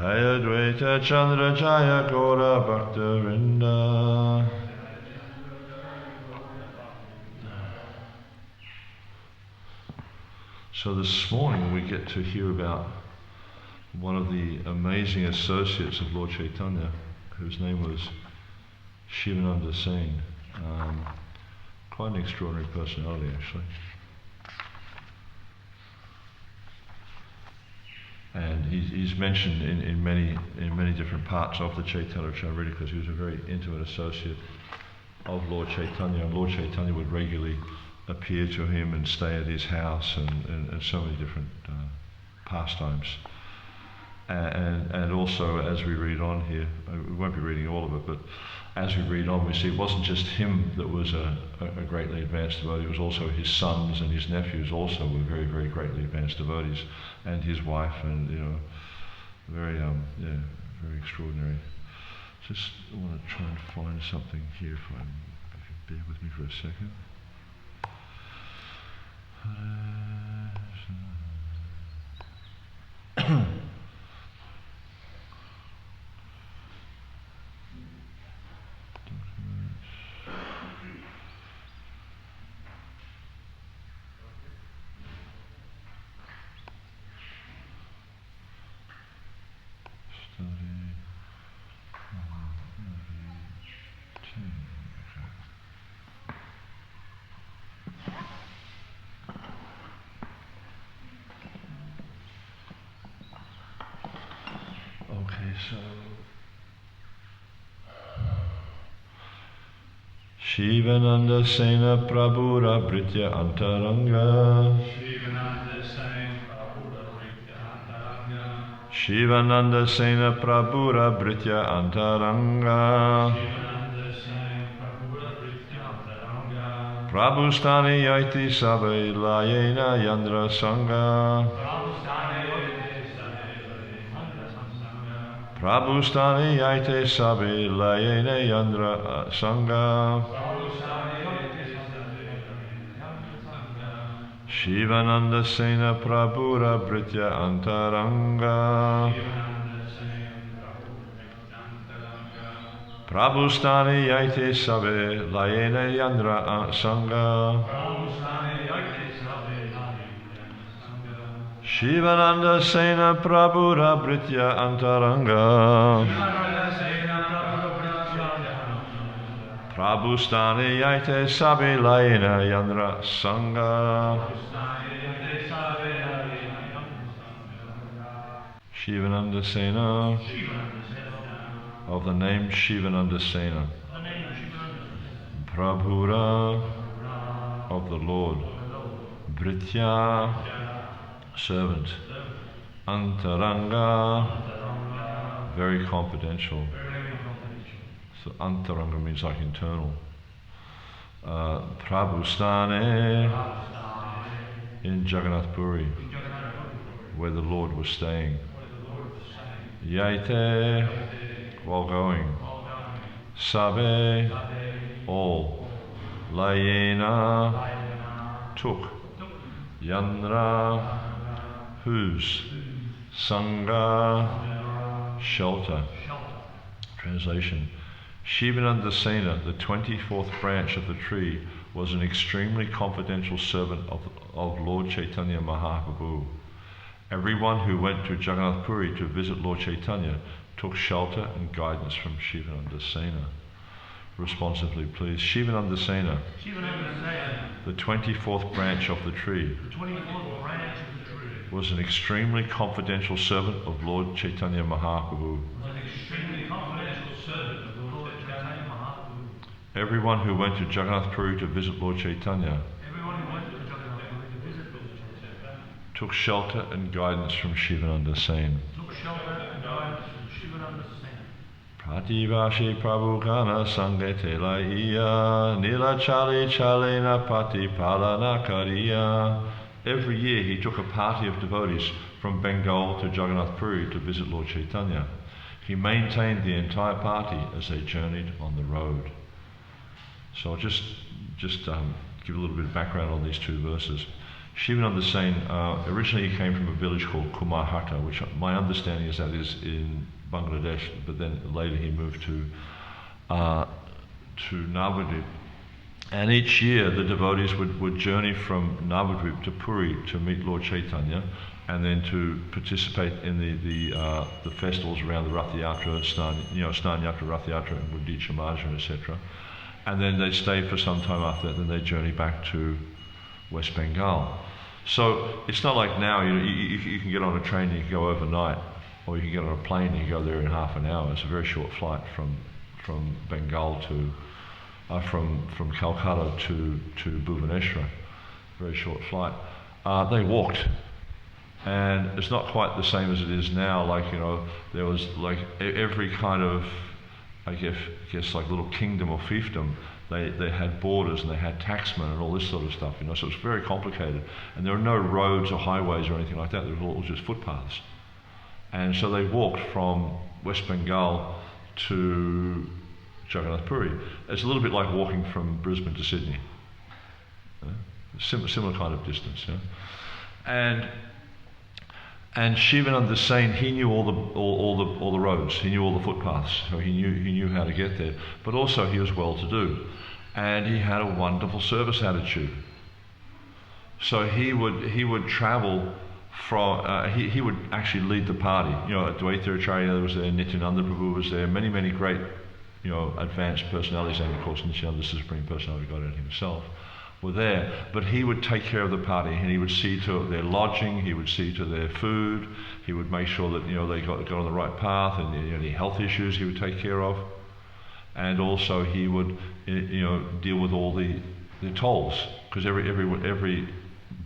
Jaya Dvaita Chandra Jaya Gaura Bhakta Vrinda. So this morning we get to hear about one of the amazing associates of Lord Chaitanya, whose name was Shivananda Sen. Quite an extraordinary personality, actually. And he's mentioned in many different parts of the Chaitanya Charitamrita, because he was a very intimate associate of Lord Chaitanya, and Lord Chaitanya would regularly appear to him and stay at his house, and so many different pastimes. And also, as we read on here, we won't be reading all of it, but as we read on, we see it wasn't just him that was a greatly advanced devotee, it was also his sons and his nephews also were very, very greatly advanced devotees, and his wife, and very extraordinary. Just want to try and find something here, if you can bear with me for a second. Shivananda Sena Prabhu Britya Antaranga. Shivananda Sena Prabhu Britya Antaranga. Prabhu Stani Yaiti Sabe Layena Yandra Sangha. Prabhu Stani Yaite Sabe Layene Yandra Sangha. Shivananda Sena Prabhu Britya Antaranga. Prabhu Stani Yaite Sabe Layene Yandra Sangha. Shivananda Sena Prabhu Britya Antaranga. Prabhu Stani Yaite Sabe Layena Yandra Sangha. Shivananda Sena, of the name Shivananda Sena. Prabhura, of the Lord. Britya, servant. Antaranga, very confidential. So Antaranga means like internal. Prabhustane, in Jagannath Puri, where the Lord was staying. Yaite, while going. Sabe, all. Layena, took. Yandra, whose. Sangha, shelter. Translation. Shivananda Sena, the 24th branch of the tree, was an extremely confidential servant of Lord Chaitanya Mahaprabhu. Everyone who went to Jagannath Puri to visit Lord Chaitanya took shelter and guidance from Shivananda Sena. Responsively, please. Shivananda Sena, the 24th branch of the tree, was an extremely confidential servant of Lord Chaitanya Mahaprabhu. Everyone who went to Jagannath Puri to visit Lord Chaitanya took shelter and guidance from Shivananda Sen. Prativashi Prabhu Gana Sangete Laiya Nila Chali Chalena Pati Palana Kariya. Every year he took a party of devotees from Bengal to Jagannath Puri to visit Lord Chaitanya. He maintained the entire party as they journeyed on the road. So I'll just give a little bit of background on these two verses. Shivananda Sen, originally he came from a village called Kumarhata, which my understanding is that is in Bangladesh, but then later he moved to Navadvip. And each year the devotees would journey from Navadvip to Puri to meet Lord Chaitanya, and then to participate in the festivals around the Rath Yatra, Snan Yatra, Rath Yatra, and Mundicha Marja, etc. And then they'd stay for some time after that, then they'd journey back to West Bengal. So it's not like now, you can get on a train and you can go overnight, or you can get on a plane and you go there in half an hour. It's a very short flight from Bengal to, from Calcutta to Bhubaneswar, very short flight. They walked, and it's not quite the same as it is now. Like, there was like every kind of, I guess like little kingdom or fiefdom. They had borders and they had taxmen and all this sort of stuff, so it's very complicated. And there were no roads or highways or anything like that. There was all just footpaths. And so they walked from West Bengal to Jagannath Puri. It's a little bit like walking from Brisbane to Sydney. Similar kind of distance. And Shivananda Sen, he knew all the roads. He knew all the footpaths. So he knew how to get there. But also he was well-to-do, and he had a wonderful service attitude. So he would travel from. He would actually lead the party. Advaita Acharya was there, Nityananda Prabhu was there, many great, advanced personalities, and of course Nityananda, the Supreme Personality of Godhead himself, were there. But he would take care of the party, and he would see to their lodging, he would see to their food, he would make sure that they got on the right path, and any health issues he would take care of. And also he would deal with all the tolls, because every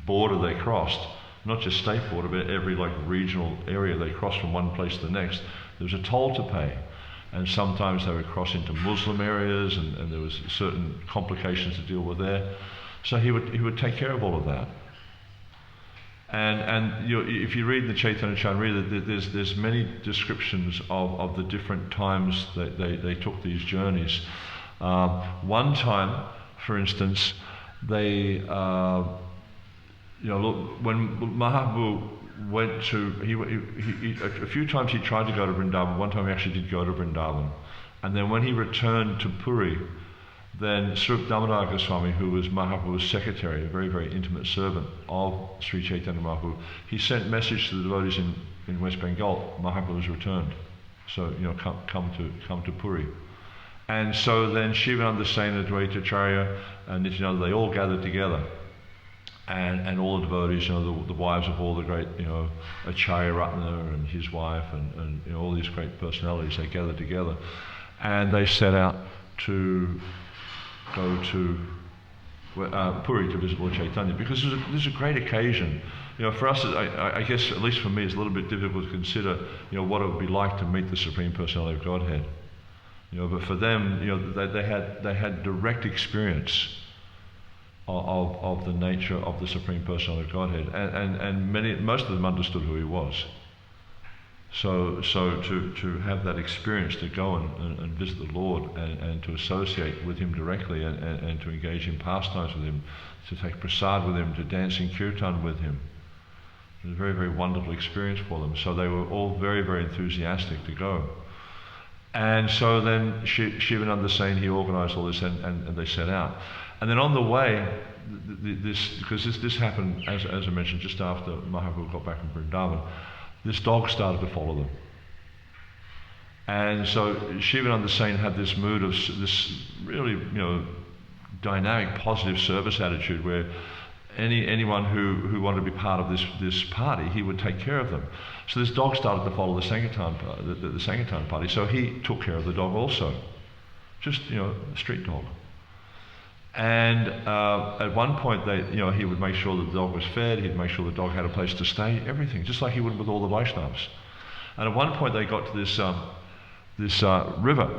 border they crossed, not just state border, but every like regional area they crossed from one place to the next, there was a toll to pay. And sometimes they would cross into Muslim areas, and there was certain complications to deal with there. So he would take care of all of that. And if you read the Chaitanya Charitamrita, there's many descriptions of the different times that they took these journeys. One time, for instance, they when Mahaprabhu went to, a few times he tried to go to Vrindavan. One time he actually did go to Vrindavan. And then when he returned to Puri, then Swarup Damodar Goswami, who was Mahaprabhu's secretary, a very, very intimate servant of Sri Chaitanya Mahaprabhu, he sent message to the devotees in West Bengal, Mahaprabhu has returned. So, come to Puri. And so then Shivananda Sen, Advaita Acharya, and Nityananda, they all gathered together. And all the devotees, the wives of all the great, Acharya Ratna and his wife, and all these great personalities, they gathered together, and they set out to go to Puri to visit Lord Chaitanya, because this is a great occasion. For us, I guess, at least for me, it's a little bit difficult to consider, what it would be like to meet the Supreme Personality of Godhead. But for them, they had direct experience of the nature of the Supreme Personality of Godhead, and most of them understood who he was. So to have that experience, to go and visit the Lord, and to associate with him directly, and to engage in pastimes with him, to take prasad with him, to dance in kirtan with him, it was a very, very wonderful experience for them. So they were all very, very enthusiastic to go. And so then Shivananda Sen, he organized all this, and they set out. And then on the way, this happened, as I mentioned, just after Mahaprabhu got back from Vrindavan, this dog started to follow them. And so Shivananda Sen had this mood of this really, dynamic, positive service attitude, where anyone who wanted to be part of this party, he would take care of them. So this dog started to follow the Sankirtan party. So he took care of the dog also, just a street dog. And at one point, he would make sure that the dog was fed. He'd make sure the dog had a place to stay. Everything, just like he would with all the Vaishnavas. And at one point, they got to this river,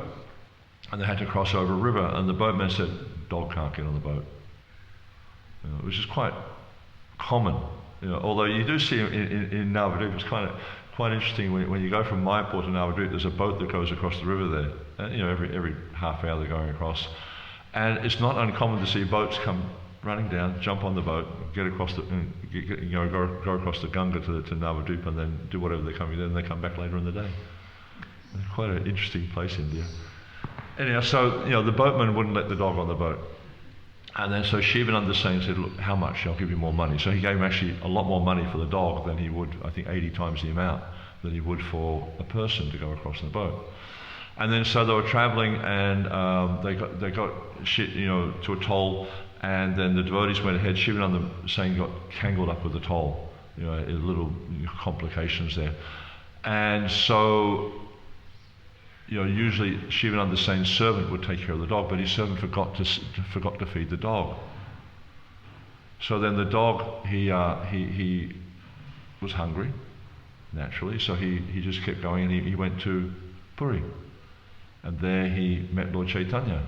and they had to cross over a river. And the boatman said, "Dog can't get on the boat," which is quite common. Although you do see in Navadvip, it's quite interesting when you go from Mayapur to Navadvip. There's a boat that goes across the river there. And, every half hour they're going across. And it's not uncommon to see boats come running down, jump on the boat, get across the, go across the Ganga to Navadvipa, and then do whatever they're coming. Then they come back later in the day. Quite an interesting place, India. Anyhow, so the boatman wouldn't let the dog on the boat, and then so Shivananda Sain said, "Look, how much? I'll give you more money." So he gave him actually a lot more money for the dog than he would, I think, 80 times the amount that he would for a person to go across the boat. And then so they were traveling, and they got to a toll, and then the devotees went ahead. Shivananda Sain got tangled up with the toll, little complications there, and so usually Shivananda Sain's servant would take care of the dog, but his servant forgot to feed the dog. So then the dog he was hungry, naturally, so he just kept going, and he went to Puri. And there he met Lord Caitanya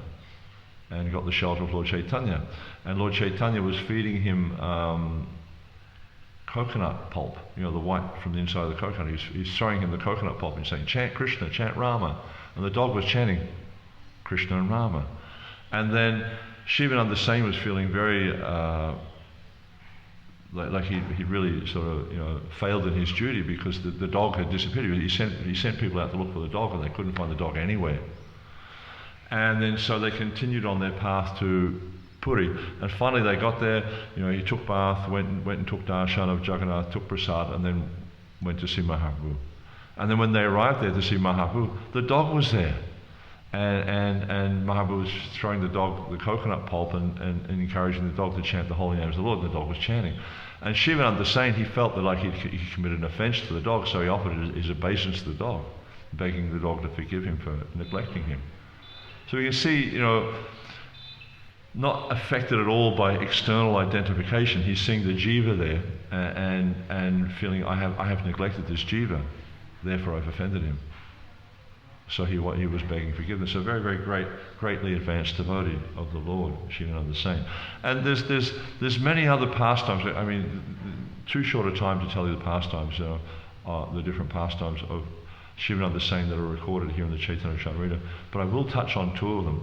and got the shelter of Lord Caitanya. And Lord Caitanya was feeding him coconut pulp, the white from the inside of the coconut. He's throwing him the coconut pulp and saying, "Chant Krishna, chant Rama." And the dog was chanting Krishna and Rama. And then Shivananda Sain was feeling very like he really sort of failed in his duty, because the dog had disappeared. He sent people out to look for the dog, and they couldn't find the dog anywhere. And then so they continued on their path to Puri, and finally they got there. He took bath, went and took darshan of Jagannath, took prasad, and then went to see Mahaprabhu. And then when they arrived there to see Mahaprabhu, the dog was there. And Mahaprabhu was throwing the dog the coconut pulp and encouraging the dog to chant the holy names of the Lord, and the dog was chanting. And Shivananda Sain, he felt that like he committed an offense to the dog, so he offered his obeisance to the dog, begging the dog to forgive him for neglecting him. So we can see, not affected at all by external identification. He's seeing the jiva there and feeling, I have neglected this jiva, therefore I've offended him. So he was begging forgiveness. So very, very greatly advanced devotee of the Lord, Shivananda Sain. And there's many other pastimes. I mean, too short a time to tell you the pastimes, the different pastimes of Shivananda Sain that are recorded here in the Caitanya Charitamrita. But I will touch on two of them.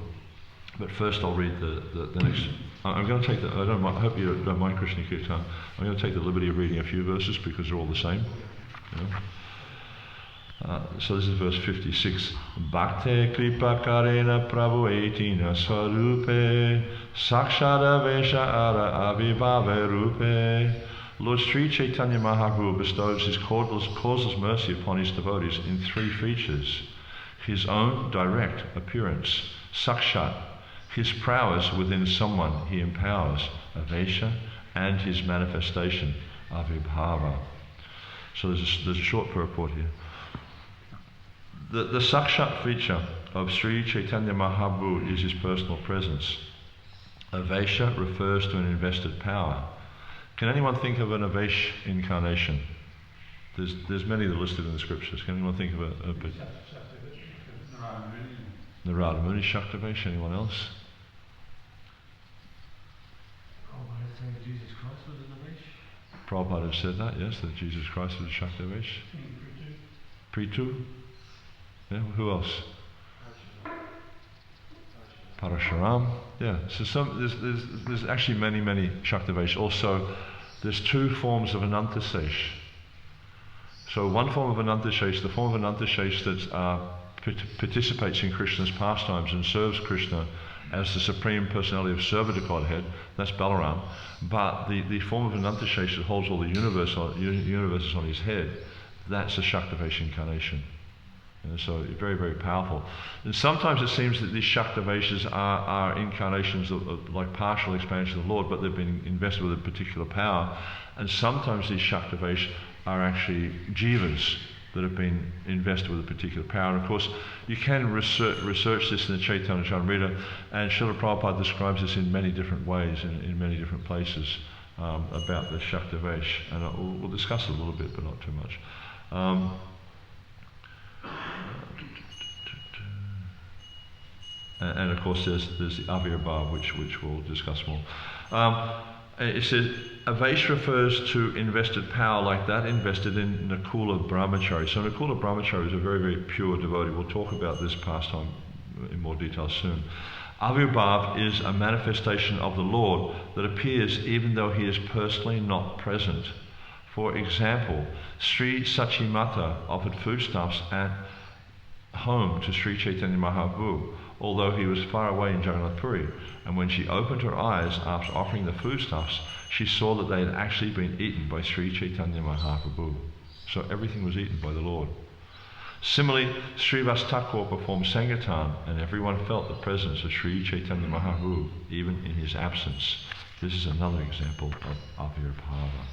But first I'll read the next. I'm going to take I hope you don't mind Krishna Kirtan. I'm going to take the liberty of reading a few verses because they're all the same. So this is verse 56. Bhakte kripa karena prabhu etina swarupe sakshara vesha ara avibhava rupe. Lord Sri Chaitanya Mahaprabhu bestows his causeless mercy upon his devotees in three features: his own direct appearance, sakshat, his prowess within someone he empowers, avesha, and his manifestation, avibhava. So there's a short purport here. The sakshat feature of Sri Chaitanya Mahaprabhu is his personal presence. Avesha refers to an invested power. Can anyone think of an Avesh incarnation? There's many that are listed in the scriptures. Can anyone think of a Narada Muni, Shaktavesh? Anyone else? Jesus Christ was an Avesh. Prabhupada has said that, yes, that Jesus Christ was a Shaktavesh. Pritu? Yeah, who else? Parashuram. Yeah, so there's actually many Shaktavesh. Also, there's two forms of Anantasesh. So one form of Anantasesh, the form of Anantasesh that participates in Krishna's pastimes and serves Krishna as the Supreme Personality of Servant of Godhead, that's Balaram. But the form of Anantasesh that holds all the universes on his head, that's a Shaktavesh incarnation. So very, very powerful. And sometimes it seems that these Shaktaveshas are incarnations of like partial expansion of the Lord, but they've been invested with a particular power. And sometimes these Shaktavesh are actually jivas that have been invested with a particular power. And of course, you can research this in the Caitanya Charitamrita, and Srila Prabhupada describes this in many different ways, in many different places, about the Shaktavesh. And we'll discuss it a little bit, but not too much. And of course there's the Avirbhav, which we'll discuss more. It says, Avesh refers to invested power like that invested in Nakula Brahmacari. So Nakula Brahmacari is a very, very pure devotee. We'll talk about this pastime in more detail soon. Avirbhav is a manifestation of the Lord that appears even though he is personally not present. For example, Sri Sachimata offered foodstuffs at home to Sri Chaitanya Mahaprabhu, although he was far away in Jagannath Puri, and when she opened her eyes after offering the foodstuffs, she saw that they had actually been eaten by Sri Chaitanya Mahaprabhu. So everything was eaten by the Lord. Similarly, Srivas Thakur performed Sankirtan, and everyone felt the presence of Sri Chaitanya Mahaprabhu, even in his absence. This is another example of Avirbhava.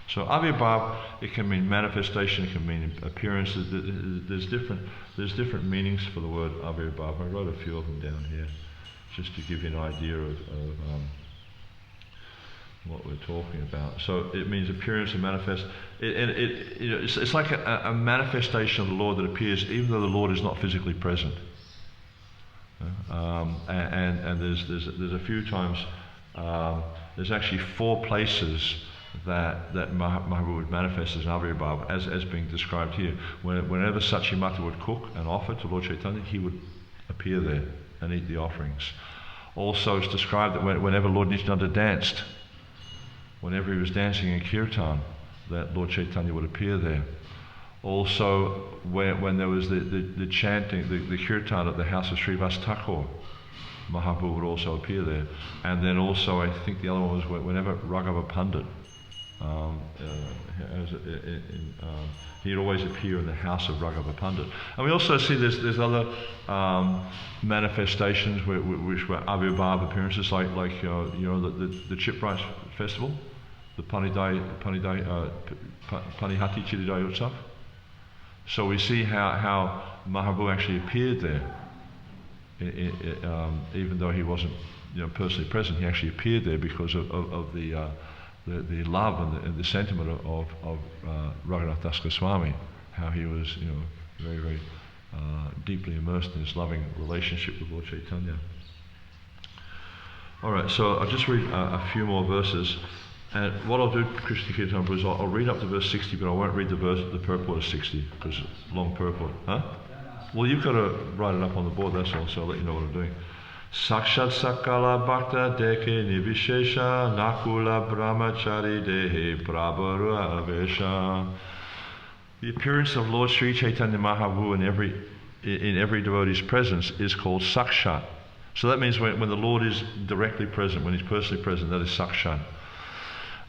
So Avirbhav, it can mean manifestation, it can mean appearance. There's different meanings for the word Avirbhav. I wrote a few of them down here, just to give you an idea of what we're talking about. So it means appearance and manifest. It's like a manifestation of the Lord that appears even though the Lord is not physically present. And there's a few times, there's actually 4 places that Mahaprabhu would manifest as an Avirbhav, as being described here. Whenever Sachimata would cook and offer to Lord Chaitanya, he would appear there and eat the offerings. Also, it's described that whenever Lord Nityananda danced, whenever he was dancing in Kirtan, that Lord Chaitanya would appear there. Also, when there was the chanting, the Kirtan at the house of Srivas Thakur, Mahaprabhu would also appear there. And then also, I think the other one was whenever Raghava Pandit, he'd always appear in the house of Raghava Pandit. And we also see there's other manifestations which were Avirbhav appearances, like the Chip Rice Festival, the Panihati Chididai Utsav. So we see how Mahaprabhu actually appeared there, even though he wasn't personally present. He actually appeared there because of the love and the sentiment of Raghunath Das Goswami, how he was very, very deeply immersed in his loving relationship with Lord Chaitanya. Alright, so I'll just read a few more verses, and what I'll do, Krishna Kirtan, is I'll read up to verse 60, but I won't read the purport of 60, because long purport. Huh? Well, you've got to write it up on the board, that's all, so I'll let you know what I'm doing. Sakshat Sakala Bhakta Deke Nivishesha Nakula Brahmacari Dehe Prabhu Avesha. The appearance of Lord Sri Chaitanya Mahaprabhu in every devotee's presence is called Sakshat. So that means when the Lord is directly present, when he's personally present, that is Sakshat.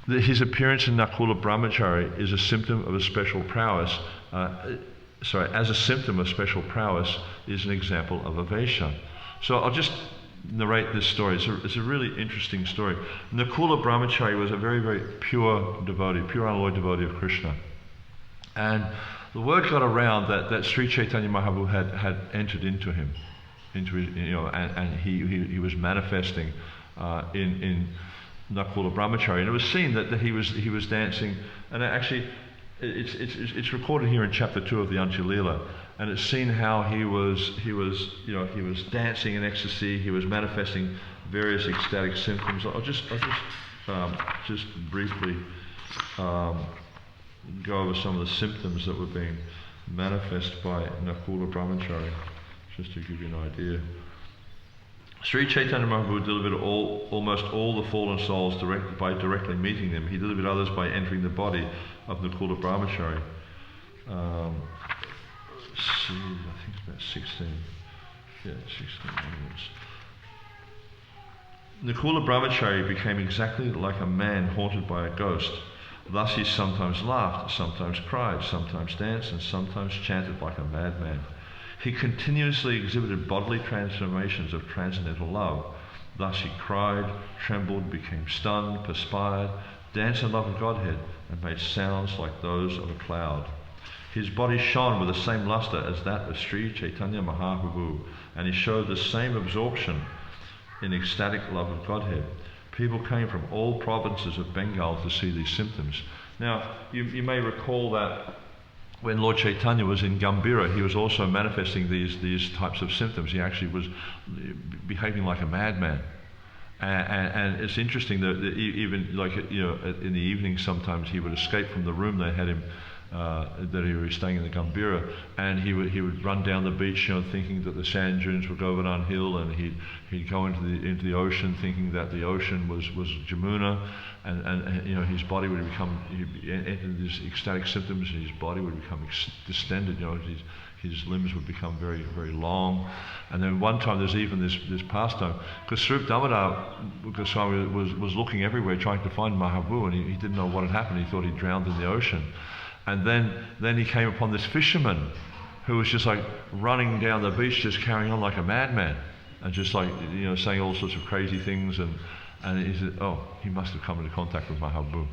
His appearance in Nakula Brahmacari is a symptom of a special prowess. As a symptom of special prowess is an example of Avesha. So I'll just narrate this story. It's a really interesting story. Nakula Brahmacari was a very, very pure devotee, pure unalloyed devotee of Krishna. And the word got around that Sri Chaitanya Mahaprabhu had entered into him, and he was manifesting in Nakula Brahmacari. And it was seen that he was dancing, and actually it's recorded here in chapter 2 of the Adi-lila. And it's seen how he was dancing in ecstasy. He was manifesting various ecstatic symptoms. I'll just briefly go over some of the symptoms that were being manifest by Nakula Brahmacari, just to give you an idea. Sri Chaitanya Mahaprabhu delivered almost all the fallen souls by directly meeting them. He delivered others by entering the body of Nakula Brahmacari. I think it's about 16. Yeah, 16 onwards. Nakula Brahmacari became exactly like a man haunted by a ghost. Thus he sometimes laughed, sometimes cried, sometimes danced, and sometimes chanted like a madman. He continuously exhibited bodily transformations of transcendental love. Thus he cried, trembled, became stunned, perspired, danced in love of Godhead, and made sounds like those of a cloud. His body shone with the same luster as that of Sri Chaitanya Mahaprabhu, and he showed the same absorption in ecstatic love of Godhead. People came from all provinces of Bengal to see these symptoms. Now, you may recall that when Lord Chaitanya was in Gambhira, he was also manifesting these types of symptoms. He actually was behaving like a madman. And it's interesting that even in the evening sometimes he would escape from the room they had him that he was staying in the Gambhira, and he would run down the beach, thinking that the sand dunes were Govardhan Hill, and he'd go into the ocean, thinking that the ocean was Jamuna, and his body would become, he'd enter these ecstatic symptoms, and his body would become distended. His limbs would become very, very long. And then one time there's even this pastime, because Swarup Damodar Goswami was looking everywhere trying to find Mahaprabhu, and he didn't know what had happened. He thought he'd drowned in the ocean. And then he came upon this fisherman who was just like running down the beach, just carrying on like a madman, and just like, saying all sorts of crazy things. And he said, oh, he must have come into contact with Mahaprabhu,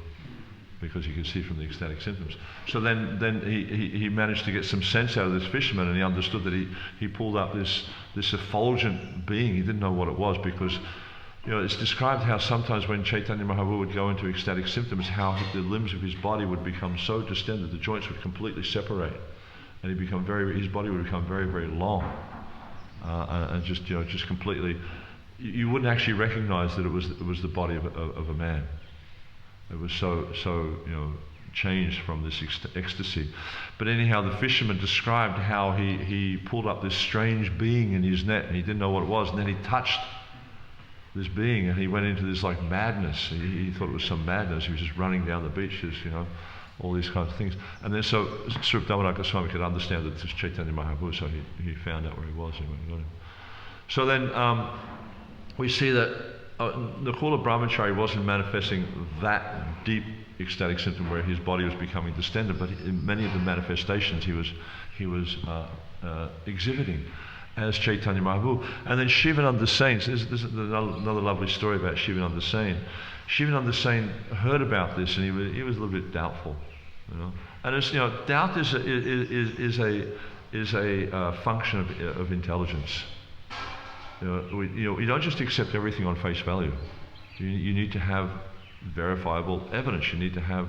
because he could see from the ecstatic symptoms. So then he managed to get some sense out of this fisherman, and he understood that he pulled up this effulgent being. He didn't know what it was, because it's described how sometimes when Chaitanya Mahaprabhu would go into ecstatic symptoms, how the limbs of his body would become so distended, the joints would completely separate, and his body would become very, very long, and just completely. You wouldn't actually recognize that it was the body of a man. It was so changed from this ecstasy. But anyhow, the fisherman described how he pulled up this strange being in his net, and he didn't know what it was, and then he touched this being, and he went into this like madness. He thought it was some madness. He was just running down the beaches, all these kinds of things. And then so Swarup Damodar Goswami could understand that this was Chaitanya Mahaprabhu, so he found out where he was and went and got him. So then we see that Nakula Brahmacari wasn't manifesting that deep ecstatic symptom where his body was becoming distended, but in many of the manifestations he was exhibiting as Chaitanya Mahaprabhu. And then Shivananda Sain, this is another lovely story about Shivananda Sain. Shivananda Sain heard about this, and he was a little bit doubtful, And it's, doubt is a function of intelligence. You don't just accept everything on face value. You need to have verifiable evidence. You need to have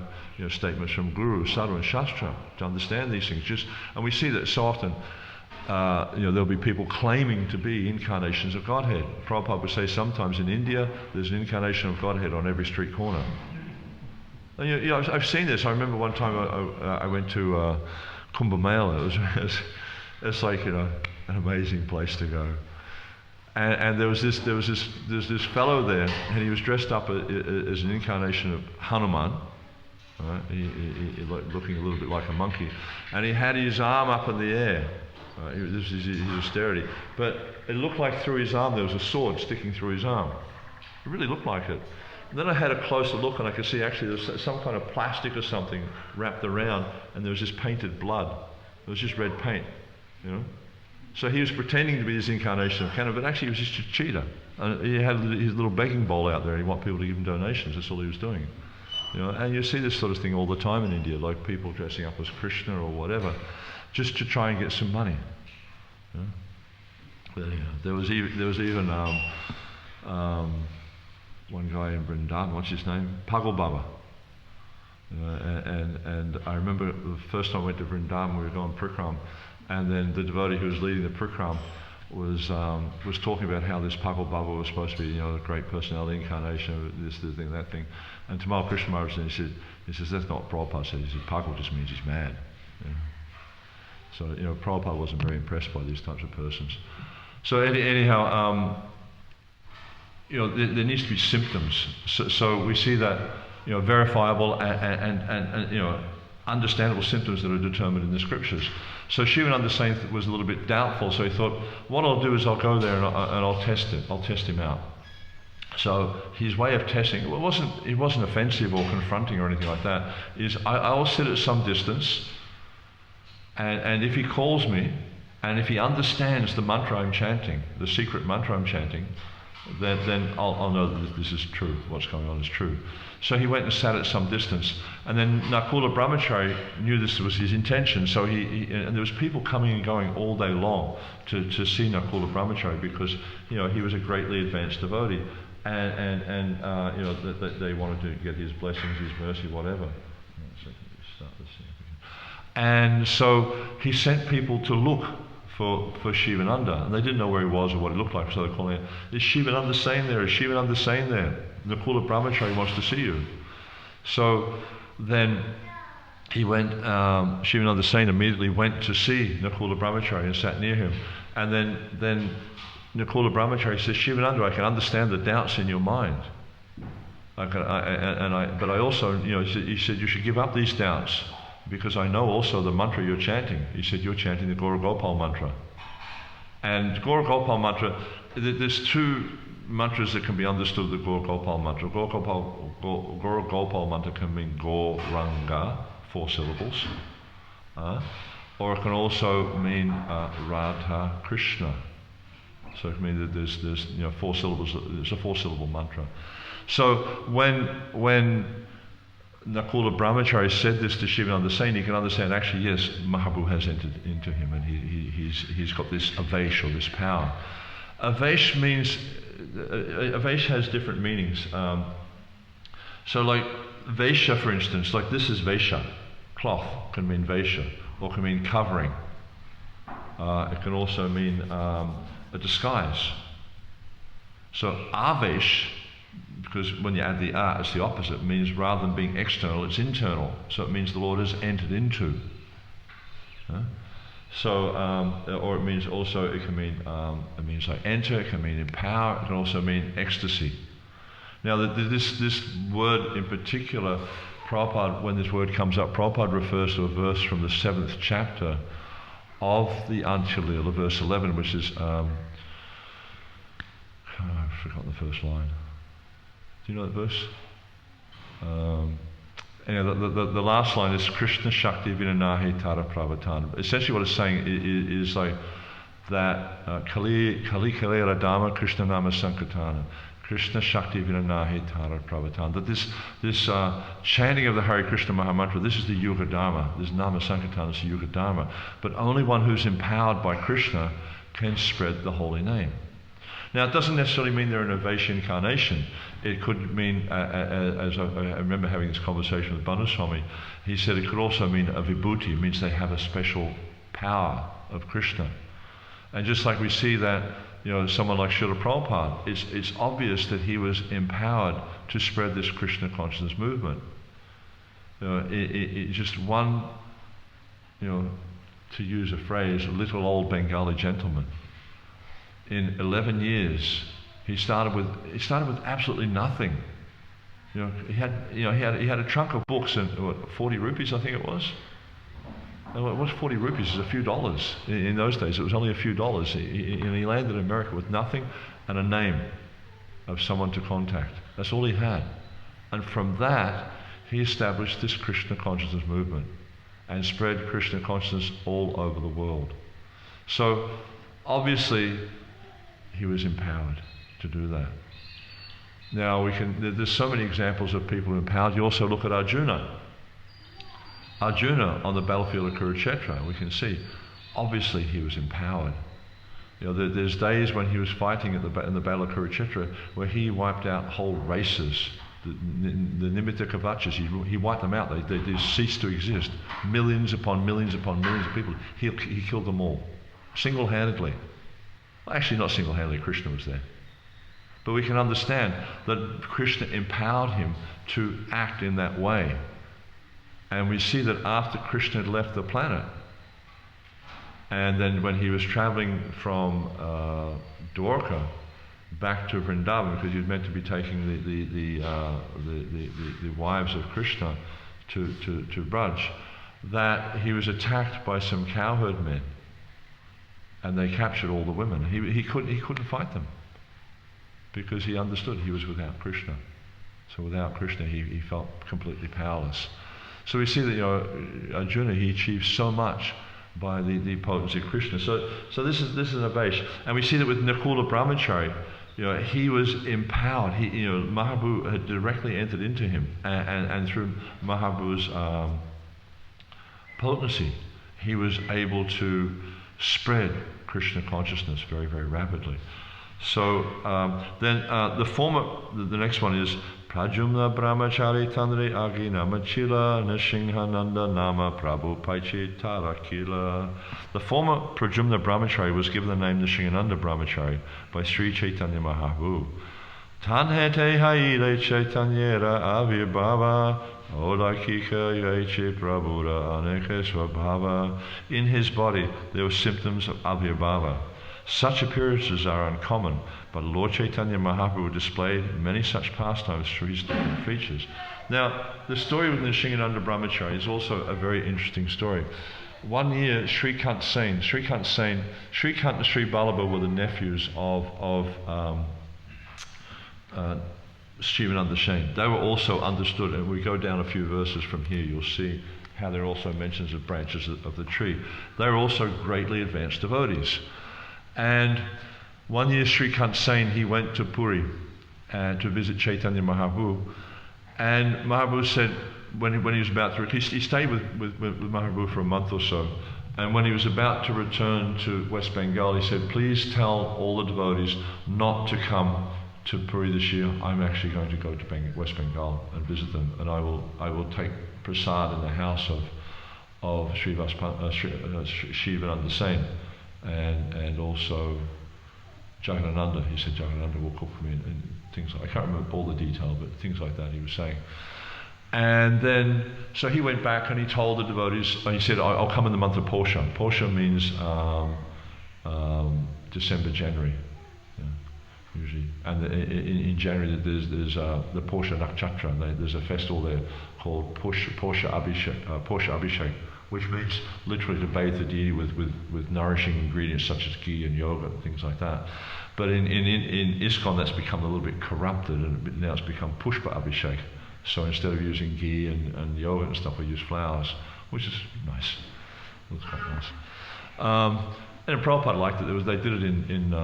statements from Guru, Sadhu, and Shastra to understand these things. And we see that so often. There'll be people claiming to be incarnations of Godhead. Prabhupada would say sometimes in India there's an incarnation of Godhead on every street corner. And, I've seen this. I remember one time I went to Kumbh Mela. It's like an amazing place to go. And there was this fellow there, and he was dressed up as an incarnation of Hanuman. Right? He looking a little bit like a monkey, and he had his arm up in the air. This is his austerity, but it looked like through his arm there was a sword sticking through his arm. It really looked like it. And then I had a closer look, and I could see actually there was some kind of plastic or something wrapped around, and there was this painted blood. It was just red paint, So he was pretending to be this incarnation of Kanna, but actually he was just a cheater. And he had his little begging bowl out there, and he wanted people to give him donations. That's all he was doing. And you see this sort of thing all the time in India, like people dressing up as Krishna or whatever, just to try and get some money. But there was even one guy in Vrindavan. What's his name? Pagal Baba. And I remember the first time I went to Vrindavan, we were going Prikram, and then the devotee who was leading the Prikram was talking about how this Pagal Baba was supposed to be, a great personality incarnation of this thing, that thing. And Tamal Krishna Maharaj, he says that's not what Prabhupada said. He said Pagal just means he's mad. So, Prabhupada wasn't very impressed by these types of persons. So anyhow, there needs to be symptoms. So we see that, verifiable and understandable symptoms that are determined in the scriptures. So Shivananda Sain was a little bit doubtful, so he thought, what I'll do is I'll go there and I'll test it. I'll test him out. So his way of testing, it wasn't offensive or confronting or anything like that, is I'll sit at some distance, and if he calls me, and if he understands the mantra I'm chanting, the secret mantra I'm chanting, then I'll know that this is true, what's going on is true. So he went and sat at some distance, and then Nakula Brahmacari knew this was his intention, so and there was people coming and going all day long to see Nakula Brahmacari, because he was a greatly advanced devotee, and they wanted to get his blessings, his mercy, whatever. And so he sent people to look for Shivananda, and they didn't know where he was or what he looked like, so they're calling out, is Shivananda Sain there? Is Shivananda Sain there? Nakula Brahmacari wants to see you. So then Shivananda Sen immediately went to see Nakula Brahmacari and sat near him. And then Nakula Brahmacari says, Shivananda, I can understand the doubts in your mind. But I also, he said, you should give up these doubts because I know also the mantra you're chanting. He said, you're chanting the Gaura Gopal mantra. And Gaura Gopal mantra, there's two mantras that can be understood with the Gaura Gopal mantra. Gaura Gopal mantra can mean Gauranga, 4 syllables. Or it can also mean Radha Krishna. So it can mean that there's 4 syllables. It's a 4-syllable mantra. So when Nakula Brahmacari said this to Shivananda Sen, he can understand actually, yes, Mahaprabhu has entered into him, and he's got this avesh, or this power. Avesh means avesh has different meanings. So like Vesha, for instance, like this is Vesha. Cloth can mean Vesha, or can mean covering. It can also mean a disguise. So Avesh, because when you add the A, it's the opposite. It means rather than being external, it's internal. So it means the Lord has entered into. Or it means also, it can mean, it means like enter, it can mean empower, it can also mean ecstasy. Now this word in particular, Prabhupada, when this word comes up, Prabhupada refers to a verse from the 7th chapter of the Adi-lila, verse 11, which is, I've forgotten the first line. Do you know that verse? Anyway, the last line is Krishna Shakti Vinanahi Tara Pravatan. Essentially what it's saying is like that Kali Radama Krishna Nama Sankirtana. Krishna Shakti Vinanahi Tara Pravatan. That this chanting of the Hare Krishna Mahamantra, this is the Yuga Dharma. This Nama Sankirtana is the Yuga Dharma. But only one who's empowered by Krishna can spread the holy name. Now, it doesn't necessarily mean they're an Avesh incarnation. It could mean, as I remember having this conversation with Bhanu Swami, he said it could also mean a vibhuti. It means they have a special power of Krishna. And just like we see that, someone like Srila Prabhupada, it's obvious that he was empowered to spread this Krishna consciousness movement. Just one, to use a phrase, a little old Bengali gentleman. In 11 years, he started with absolutely nothing. He had a trunk of books and 40 rupees, I think it was. It was 40 rupees, it was a few dollars. In those days, it was only a few dollars. He landed in America with nothing and a name of someone to contact. That's all he had. And from that, he established this Krishna consciousness movement and spread Krishna consciousness all over the world. So, obviously, he was empowered to do that. Now there's so many examples of people empowered. You also look at Arjuna. Arjuna on the battlefield of Kurukshetra, we can see, obviously he was empowered. There's days when he was fighting in the battle of Kurukshetra where he wiped out whole races. The Nimitta Kavachas, he wiped them out. They just ceased to exist. Millions upon millions upon millions of people. He killed them all, single-handedly. Well, actually, not single-handedly, Krishna was there. But we can understand that Krishna empowered him to act in that way. And we see that after Krishna had left the planet, and then when he was traveling from Dwarka back to Vrindavan, because he was meant to be taking the wives of Krishna to Braj, that he was attacked by some cowherd men. And they captured all the women. He couldn't fight them because he understood he was without Krishna. So without Krishna, he felt completely powerless. So we see that Arjuna, he achieved so much by the potency of Krishna. So this is an Avesh, and we see that with Nakula Brahmacari, he was empowered. Mahaprabhu had directly entered into him, and through Mahaprabhu's potency, he was able to spread Krishna consciousness very, very rapidly. So then the next one is Prajumna Brahmacari Tandri Agi Namachila Nrsimha Nama Prabhu Paichi Tarakila. The former Prajumna Brahmacari was given the name Nrsimha Brahmacari by Sri Caitanya Mahaprabhu. Tanhete haile Chaitanyera avirbhava Odakika Yeche Prabhuda Aneke Swabhava. In his body there were symptoms of Avirbhava. Such appearances are uncommon, but Lord Chaitanya Mahaprabhu displayed many such pastimes through his different features. Now, the story with Nrsimha Brahmacari is also a very interesting story. One year, Srikant and Sri Ballabha were the nephews of Shivananda Sain. They were also understood, and we go down a few verses from here, you'll see how there are also mentions of branches of the tree. They were also greatly advanced devotees. And one year, Srikant Sain, he went to Puri to visit Chaitanya Mahaprabhu. And Mahaprabhu said, when he was about to, he stayed with Mahaprabhu for a month or so. And when he was about to return to West Bengal, he said, please tell all the devotees not to come to Puri this year. I'm actually going to go to West Bengal and visit them. And I will take prasad in the house of Shivananda Sain. And also Jagadananda. He said Jagadananda will cook for me and things like, I can't remember all the detail, but things like that he was saying. And then, so he went back and he told the devotees, he said, I'll come in the month of Posha. Posha means December, January, usually. And in January there's the Posha Nakchatra, there's a festival there called Posha Abhishek, which means literally to bathe the deity with nourishing ingredients such as ghee and yogurt and things like that. But in ISKCON that's become a little bit corrupted, and now it's become Pushpa Abhishek. So instead of using ghee and yogurt and stuff, we use flowers, which is nice. Looks quite nice. And Prabhupada liked it. They did it in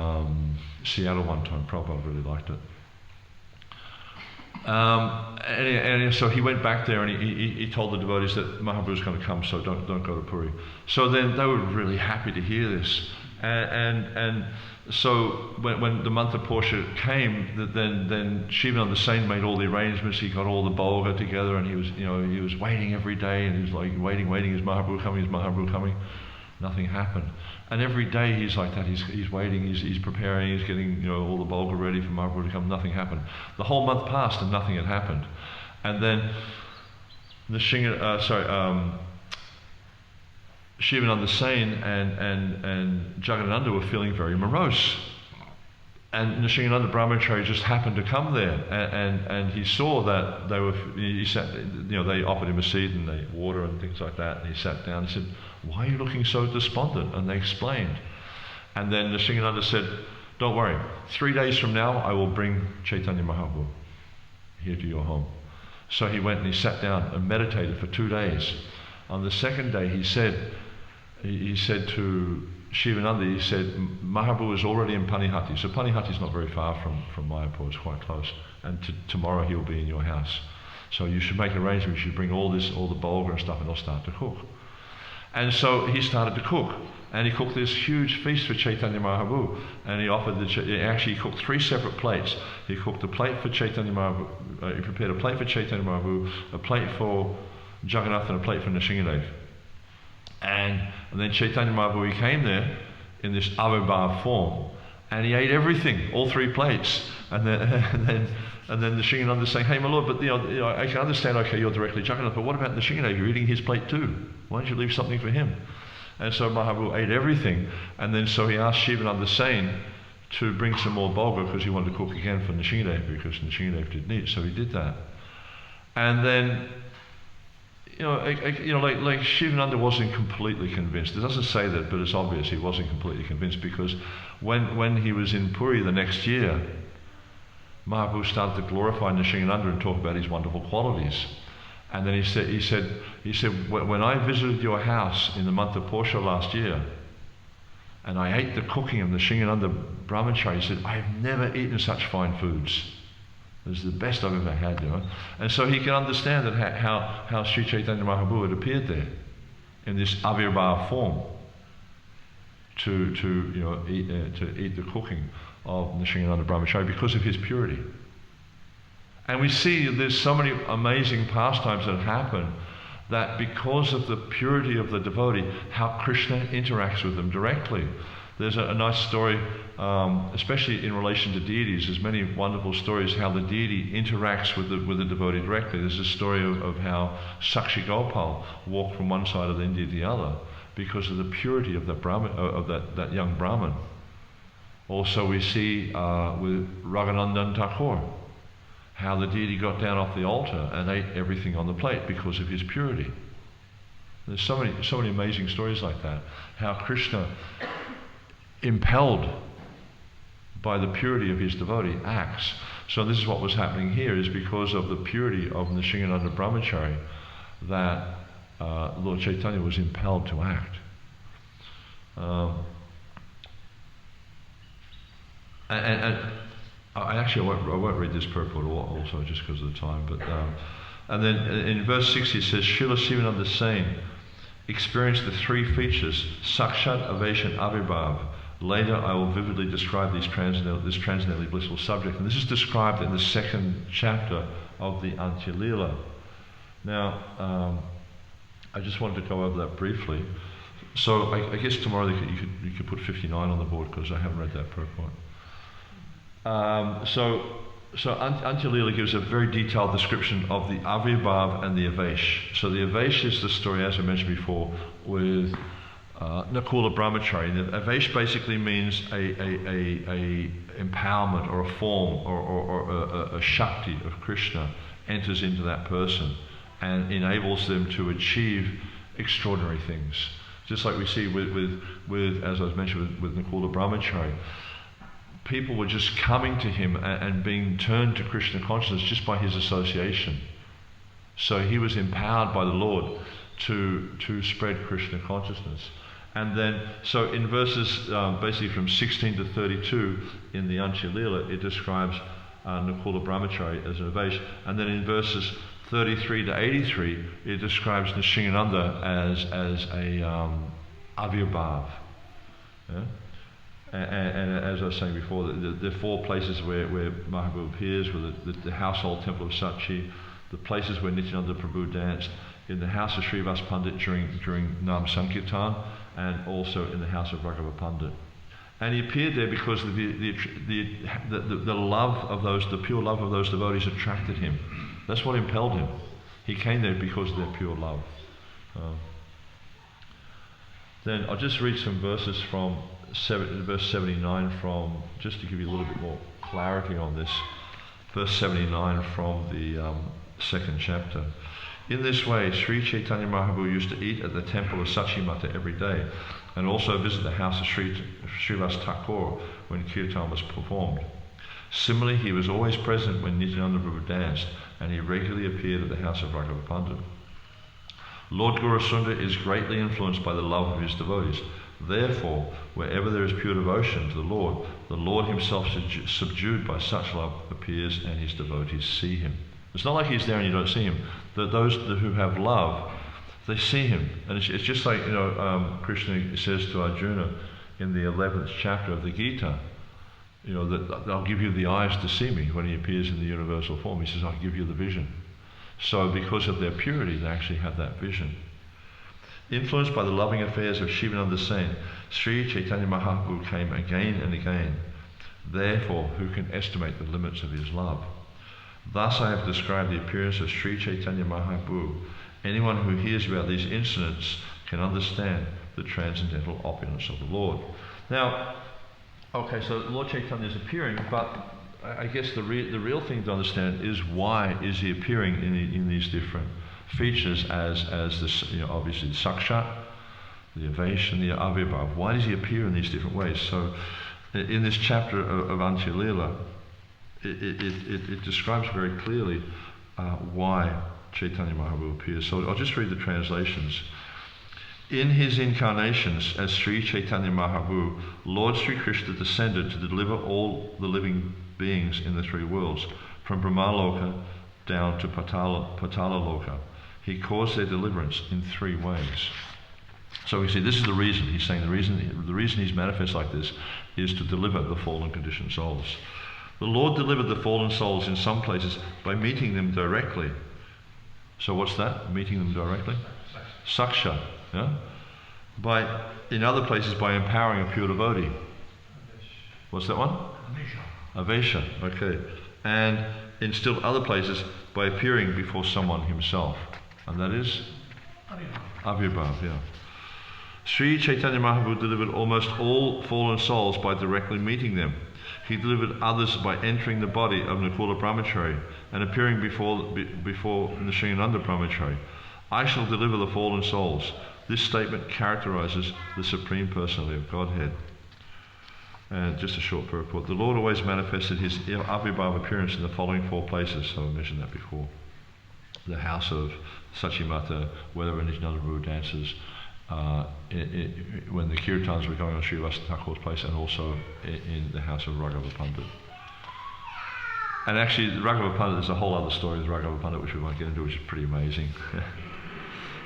Seattle one time. Prabhupada really liked it. And so he went back there and he told the devotees that Mahaprabhu was going to come, so don't go to Puri. So then they were really happy to hear this. And so when the month of Posha came, then Shivananda Sain made all the arrangements. He got all the Bolga together, and he was waiting every day, and he was like waiting. Is Mahaprabhu coming? Nothing happened. And every day he's like that. He's waiting. He's preparing. He's getting all the Bolga ready for Mahaprabhu to come. Nothing happened. The whole month passed and nothing had happened. And then Shivananda Sain and Jagadananda were feeling very morose. And Nrsimha Brahmacari just happened to come there, and he saw that they offered him a seat and water and things like that, and he sat down and said, why are you looking so despondent? And they explained. And then Nrsimha said, don't worry, 3 days from now I will bring Chaitanya Mahaprabhu here to your home. So he went and he sat down and meditated for 2 days. On the second day he said to Shivananda, he said, Mahaprabhu is already in Panihati. So Panihati is not very far from Mayapur, it's quite close. And tomorrow he'll be in your house. So you should make arrangements, you should bring all the Bolga and stuff, and they'll start to cook. And so he started to cook. And he cooked this huge feast for Chaitanya Mahaprabhu. And he he cooked 3 separate plates. He cooked a plate for Chaitanya Mahaprabhu, he prepared a plate for Chaitanya Mahaprabhu, a plate for Jagannath, and a plate for Nrsimhadev. And then Chaitanya Mahaprabhu, he came there in this avirbhav form, and he ate everything, all 3 plates. And then the Nrsimhadev saying, hey my lord, but I can understand, okay, you're directly Jagannath, but what about the Nrsimhadev? You're eating his plate too. Why don't you leave something for him? And so Mahaprabhu ate everything, and then so he asked Shivananda Sain to bring some more Bolga because he wanted to cook again for Nrsimhadev, because Nrsimhadev didn't eat, so he did that. And then like Shivananda wasn't completely convinced. It doesn't say that, but it's obvious he wasn't completely convinced, because when he was in Puri the next year, Mahaprabhu started to glorify Nrsimhadev and talk about his wonderful qualities. And then he said, when I visited your house in the month of Posha last year, and I ate the cooking of Nrsimha Brahmacari, he said, I have never eaten such fine foods. This is the best I've ever had, And so he can understand that how Sri Chaitanya Mahaprabhu had appeared there in this avirbhav form to eat the cooking of Nrsimha Brahmacari because of his purity. And we see there's so many amazing pastimes that happen, that because of the purity of the devotee, how Krishna interacts with them directly. There's a nice story, especially in relation to deities. There's many wonderful stories how the deity interacts with the devotee directly. There's a story of how Sakshi Gopal walked from one side of India to the other because of the purity of that young Brahmin. Also we see with Raghunandan Thakur how the deity got down off the altar and ate everything on the plate because of his purity. There's so many amazing stories like that. How Krishna, impelled by the purity of his devotee, acts. So this is what was happening here, is because of the purity of Nrsimha Brahmacari that Lord Chaitanya was impelled to act. And I won't read this purport also just because of the time. But and then in verse 60 it says, Srila Sivananda Sain experienced the three features, Sakshat, Avesh and Avirbhav. Later I will vividly describe this transcendently blissful subject. And this is described in the second chapter of the Adi-lila. Now, I just wanted to go over that briefly. So I guess tomorrow you could put 59 on the board because I haven't read that purport. So Adi-lila gives a very detailed description of the Avirbhav and the Avesh. So the Avesh is the story, as I mentioned before, with Nakula Brahmacari. The Avesh basically means a empowerment or a form or a Shakti of Krishna enters into that person and enables them to achieve extraordinary things. Just like we see with as I was mentioning with Nakula Brahmacari, people were just coming to him and being turned to Krishna consciousness just by his association. So he was empowered by the Lord to spread Krishna consciousness. And then, so in verses basically from 16 to 32 in the Adi-lila, it describes Nakula Brahmacari as an Avesh. And then in verses 33 to 83, it describes Nrsimhananda as a Avirbhav. Yeah? And as I was saying before, there are four places where Mahaprabhu appears, with the household temple of Sachi, the places where Nityananda Prabhu danced, in the house of Srivas Pandit during Nam Sankirtan, and also in the house of Raghava Pandit. And he appeared there because of the love of the pure love of those devotees attracted him. That's what impelled him. He came there because of their pure love. Then I'll just read some verses from verse 79 from, just to give you a little bit more clarity on this. Verse 79 from the second chapter. In this way, Sri Chaitanya Mahaprabhu used to eat at the temple of Sachimata every day, and also visit the house of Srivas Thakur when Kirtan was performed. Similarly, he was always present when Nityananda Prabhu danced, and he regularly appeared at the house of Raghava Pandit. Lord Gaurasundar is greatly influenced by the love of his devotees. Therefore, wherever there is pure devotion to the Lord himself, subdued by such love, appears and his devotees see him. It's not like he's there and you don't see him. Those who have love, they see him. And it's just like, Krishna says to Arjuna in the 11th chapter of the Gita, that I'll give you the eyes to see me when he appears in the universal form. He says, I'll give you the vision. So because of their purity, they actually have that vision. Influenced by the loving affairs of Shivananda Sain, Sri Chaitanya Mahaprabhu came again and again. Therefore, who can estimate the limits of his love? Thus I have described the appearance of Sri Chaitanya Mahaprabhu. Anyone who hears about these incidents can understand the transcendental opulence of the Lord. Now, okay, so Lord Chaitanya is appearing, but I guess the real thing to understand is, why is he appearing in these different features as this, obviously the Sakshat, the Avesh and the Avirbhav. Why does he appear in these different ways? So in this chapter of Adi-lila, it describes very clearly why Chaitanya Mahaprabhu appears. So I'll just read the translations. In his incarnations as Sri Chaitanya Mahaprabhu, Lord Sri Krishna descended to deliver all the living beings in the three worlds, from Brahmaloka down to Patala Loka. He caused their deliverance in three ways. So we see this is the reason. He's saying the reason he's manifest like this is to deliver the fallen conditioned souls. The Lord delivered the fallen souls in some places by meeting them directly. So what's that? Meeting them directly? Saksha. Yeah? in other places by empowering a pure devotee. What's that one? Avesha, okay. And in still other places by appearing before someone himself. And that is? Avirbhav, yeah. Sri Chaitanya Mahaprabhu delivered almost all fallen souls by directly meeting them. He delivered others by entering the body of Nakula Brahmacari and appearing before Nrsimha Brahmacari. I shall deliver the fallen souls. This statement characterizes the Supreme Personality of Godhead. And just a short purport. The Lord always manifested his Avirbhav appearance in the following 4 places. So I mentioned that before. The house of Sachimata, where the Nityananda Prabhu dances, when the kirtans were going on Srivastava Thakur's place, and also in the house of Raghava Pandit. And actually, Raghava Pandit, there's a whole other story with Raghava Pandit which we won't get into, which is pretty amazing.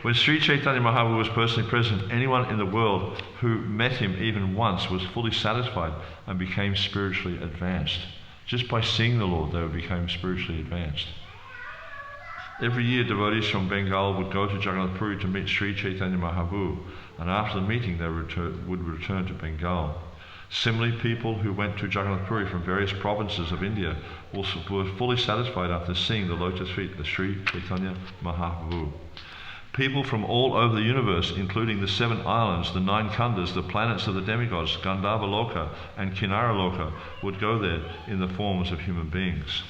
When Sri Chaitanya Mahaprabhu was personally present, anyone in the world who met him even once was fully satisfied and became spiritually advanced. Just by seeing the Lord, they became spiritually advanced. Every year, devotees from Bengal would go to Jagannath Puri to meet Sri Chaitanya Mahaprabhu, and after the meeting, they would return to Bengal. Similarly, people who went to Jagannath Puri from various provinces of India were fully satisfied after seeing the lotus feet of Sri Chaitanya Mahaprabhu. People from all over the universe, including the 7 islands, the 9 khandas, the planets of the demigods, Gandharva Loka and Kinnara Loka, would go there in the forms of human beings.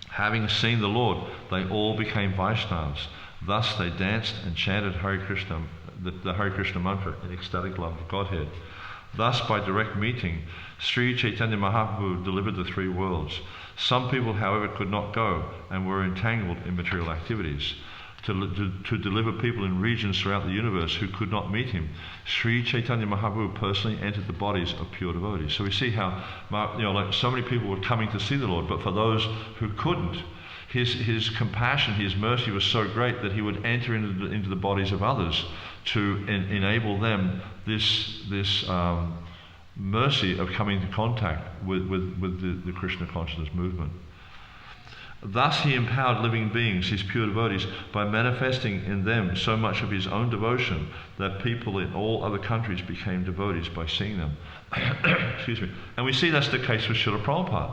Having seen the Lord, they all became Vaishnavas. Thus they danced and chanted Hare Krishna, the Hare Krishna mantra in ecstatic love of Godhead. Thus, by direct meeting, Sri Chaitanya Mahaprabhu delivered the 3 worlds. Some people, however, could not go and were entangled in material activities. To deliver people in regions throughout the universe who could not meet him, Sri Chaitanya Mahaprabhu personally entered the bodies of pure devotees. So we see how, like so many people were coming to see the Lord, but for those who couldn't, his compassion, his mercy was so great that he would enter into the bodies of others to enable them this mercy of coming into contact with the Krishna consciousness movement. Thus he empowered living beings, his pure devotees, by manifesting in them so much of his own devotion that people in all other countries became devotees by seeing them. Excuse me. And we see that's the case with Srila Prabhupada.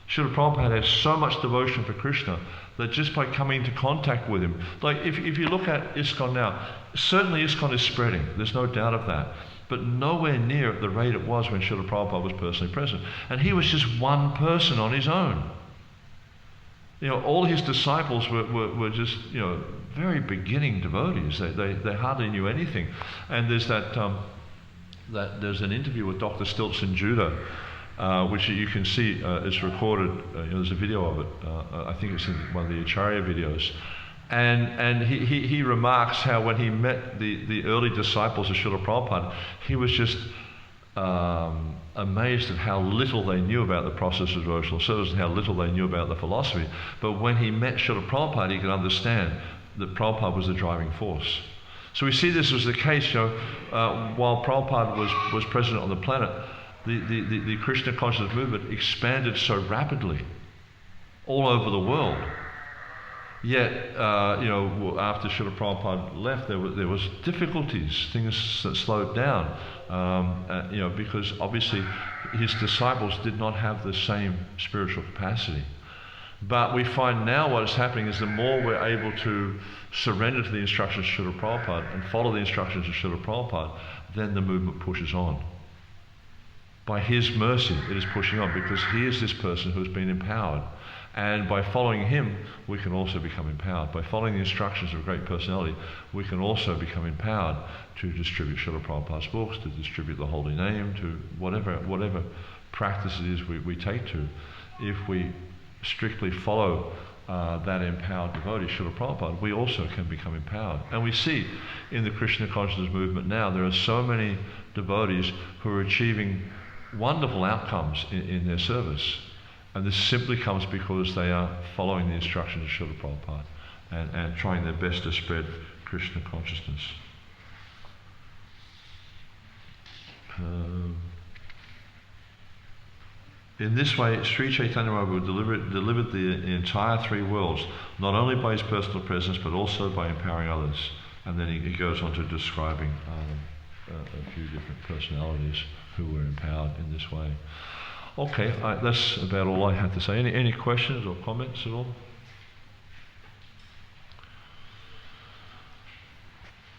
Srila Prabhupada had so much devotion for Krishna that just by coming into contact with him, like if you look at ISKCON now, certainly ISKCON is spreading, there's no doubt of that, but nowhere near at the rate it was when Srila Prabhupada was personally present. And he was just one person on his own. All his disciples were just, very beginning devotees. They hardly knew anything. And there's there's an interview with Dr. Stilts in Judah, which you can see is recorded. There's a video of it. I think it's in one of the Acharya videos. And he remarks how when he met the early disciples of Srila Prabhupada, he was just amazed at how little they knew about the process of devotional service and how little they knew about the philosophy. But when he met Srila Prabhupada, he could understand that Prabhupada was the driving force. So we see this was the case, while Prabhupada was present on the planet, the Krishna consciousness movement expanded so rapidly all over the world. Yet, after Srila Prabhupada left, there was difficulties, things that slowed down, because obviously his disciples did not have the same spiritual capacity. But we find now what is happening is the more we're able to surrender to the instructions of Srila Prabhupada and follow the instructions of Srila Prabhupada, then the movement pushes on. By his mercy, it is pushing on because he is this person who has been empowered. And by following him, we can also become empowered. By following the instructions of a great personality, we can also become empowered to distribute Srila Prabhupada's books, to distribute the holy name, to whatever practice it is we take to. If we strictly follow that empowered devotee, Srila Prabhupada, we also can become empowered. And we see in the Krishna consciousness movement now, there are so many devotees who are achieving wonderful outcomes in their service. And this simply comes because they are following the instructions of Srila Prabhupada and trying their best to spread Krishna consciousness. In this way, Sri Chaitanya Mahaprabhu delivered the entire 3 worlds, not only by his personal presence, but also by empowering others. And then he goes on to describing a few different personalities who were empowered in this way. Okay, that's about all I have to say. Any questions or comments at all?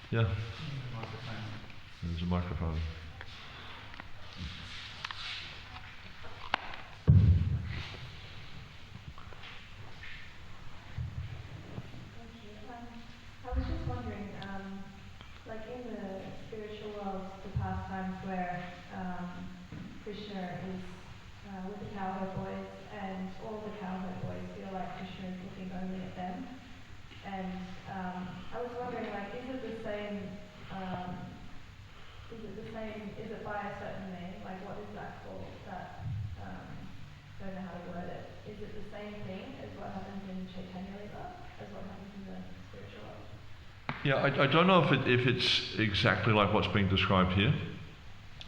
Yeah. There's a microphone. I was just wondering, like in the spiritual world, the past times where Krishna is with the cowherd boys, and all the cowherd boys feel like Krishna is looking only at them. And I was wondering, like, is it the same? Is it by a certain name? Like, what is that called? That don't know how to word it. Is it the same thing as what happens in Caitanya-lila, as what happens in the spiritual world? Yeah, I don't know if it's exactly like what's being described here,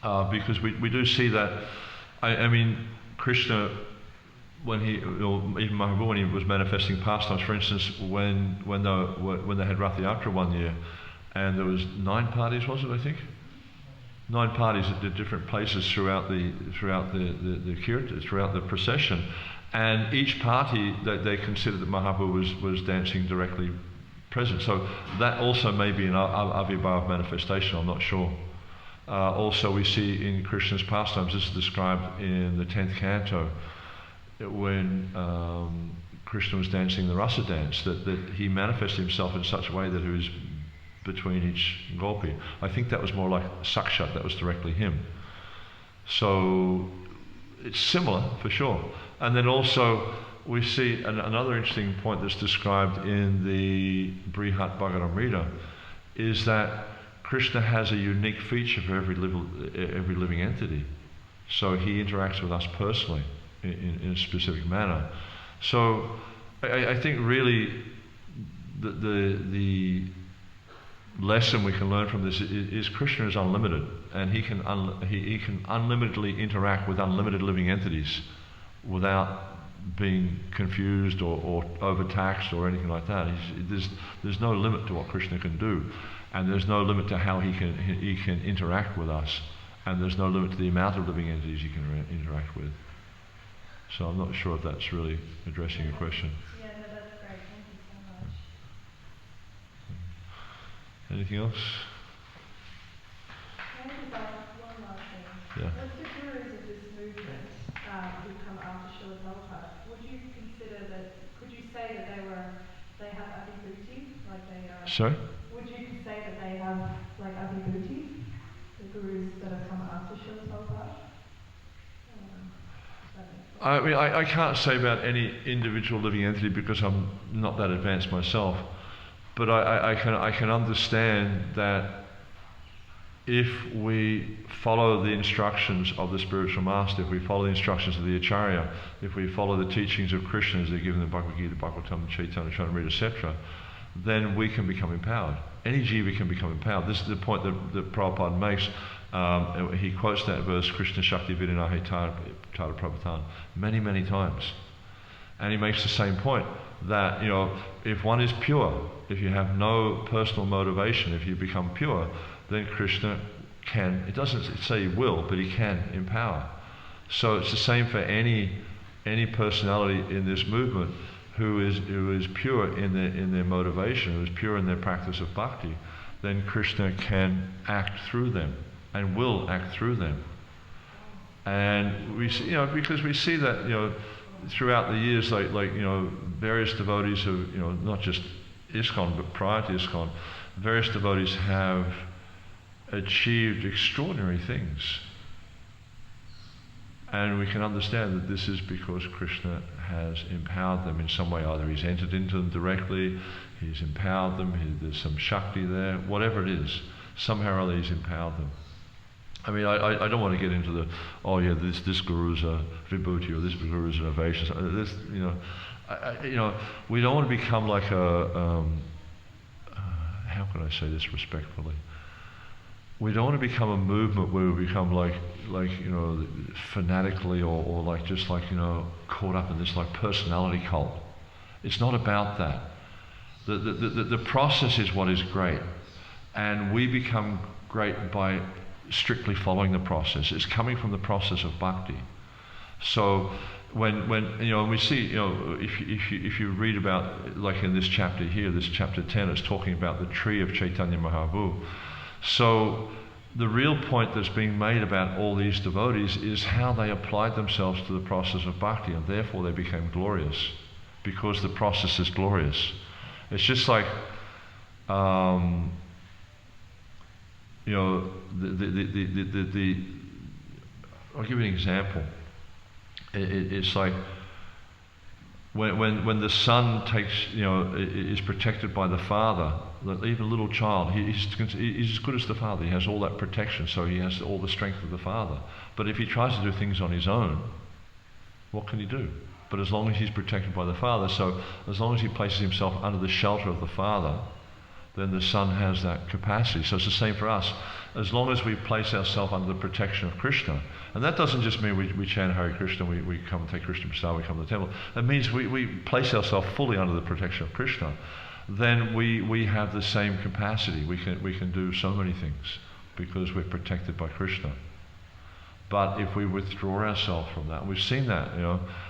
because we do see that. I mean, Krishna, when even Mahaprabhu, when he was manifesting pastimes, for instance, when they had Rath Yatra one year, and there was 9 parties, was it? I think 9 parties at different places throughout the kirtan, throughout the procession, and each party they considered that Mahaprabhu was dancing directly present. So that also may be an Avirbhav manifestation. I'm not sure. Also, we see in Krishna's pastimes, this is described in the 10th canto, when Krishna was dancing the rasa dance, that he manifested himself in such a way that he was between each gopi. I think that was more like sakshat, that was directly him. So it's similar for sure. And then also we see another interesting point that's described in the Brihat Bhagavatamrita is that Krishna has a unique feature for every living entity. So he interacts with us personally in a specific manner. So I think really the lesson we can learn from this is Krishna is unlimited, and he can unlimitedly interact with unlimited living entities without being confused or overtaxed or anything like that. There's no limit to what Krishna can do, and there's no limit to how he can interact with us, and there's no limit to the amount of living entities he can interact with. So I'm not sure if that's really addressing your question. Yeah, no, that's great. Thank you so much. Anything else? Can I just ask one last thing? Yeah. What's the gurus of this movement who come after Srila Prabhupada? Could you say that they have Adi-lila, like they are? Sorry? Would you say that they have like Adi-lila, the gurus that have come after Srila Prabhupada? I mean, I can't say about any individual living entity because I'm not that advanced myself, but I can understand that if we follow the instructions of the spiritual master, if we follow the instructions of the Acharya, if we follow the teachings of Krishna as they're given in the Bhagavad Gita, Bhagavatam, Chaitanya, Caritamrita, etc., then we can become empowered. Any jiva can become empowered. This is the point that Prabhupada makes. He quotes that verse, Krishna Shakti Vidinahe Tara Prabhutan, many, many times. And he makes the same point that, if one is pure, if you have no personal motivation, if you become pure, then Krishna can, it doesn't say he will, but he can empower. So it's the same for any personality in this movement who is pure in their motivation, who is pure in their practice of bhakti, then Krishna can act through them and will act through them. And we see, because we see that, throughout the years, like various devotees of, not just ISKCON, but prior to ISKCON, various devotees have achieved extraordinary things. And we can understand that this is because Krishna has empowered them in some way. Either he's entered into them directly, he's empowered them, there's some Shakti there, whatever it is, somehow or other he's empowered them. I mean, I don't want to get into this guru's a vibhuti or this guru's an ovation. This, we don't want to become like how can I say this respectfully? We don't want to become a movement where we become like fanatically or caught up in this like personality cult. It's not about that. The process is what is great. and we become great by strictly following the process. It's coming from the process of bhakti. So when we see, if you read about, like in this chapter here, this chapter 10, it's talking about the tree of Caitanya Mahaprabhu. So the real point that's being made about all these devotees is how they applied themselves to the process of bhakti, and therefore they became glorious, because the process is glorious. It's just like, I'll give you an example. It's like when the son is protected by the father. Even a little child, he's as good as the father. He has all that protection, so he has all the strength of the father. But if he tries to do things on his own, what can he do? But as long as he's protected by the father, so as long as he places himself under the shelter of the father, then the son has that capacity. So it's the same for us. As long as we place ourselves under the protection of Krishna, and that doesn't just mean we chant Hare Krishna, we come and take Krishna Prasad, we come to the temple. It means we place ourselves fully under the protection of Krishna. Then we have the same capacity. We can do so many things because we're protected by Krishna. But if we withdraw ourselves from that, we've seen that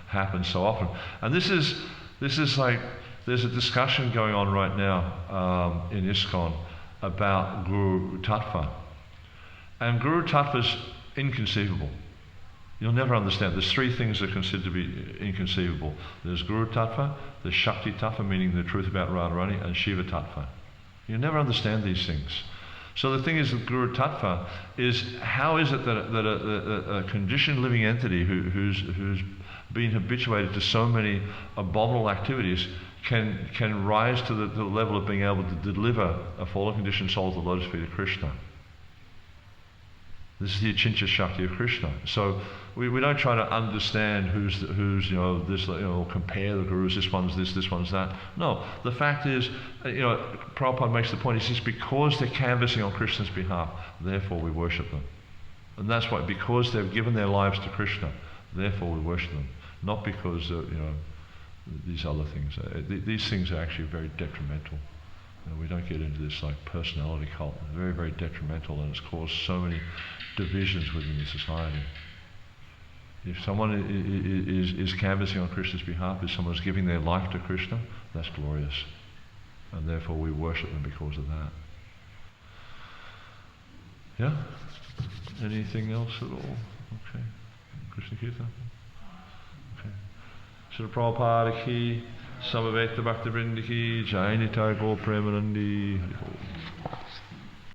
happen so often. And this is like, there's a discussion going on right now in ISKCON about Guru Tattva. And Guru Tattva is inconceivable. You'll never understand. There's three things that are considered to be inconceivable. There's Guru Tattva, there's Shakti Tattva, meaning the truth about Radharani, and Shiva Tattva. You'll never understand these things. So the thing is with Guru Tattva is, how is it that a conditioned living entity who's been habituated to so many abominable activities can rise to the level of being able to deliver a fallen conditioned soul to the lotus feet of Krishna? This is the Achincha Shakti of Krishna. So we don't try to understand who's this, compare the gurus, this one's this, this one's that. No, the fact is, Prabhupada makes the point, he says, because they're canvassing on Krishna's behalf, therefore we worship them. And that's why, because they've given their lives to Krishna, therefore we worship them. Not because, these other things. These things are actually very detrimental. We don't get into this like personality cult. It's very, very detrimental, and it's caused so many divisions within the society. If someone is canvassing on Krishna's behalf, if someone's giving their life to Krishna, that's glorious. And therefore we worship them because of that. Yeah? Anything else at all? Okay. Krishna Kirtan? Okay. Srila Prabhupada ki, Samaveta Bhaktivinoda ki, Jai Nitai Gaur Premanandi.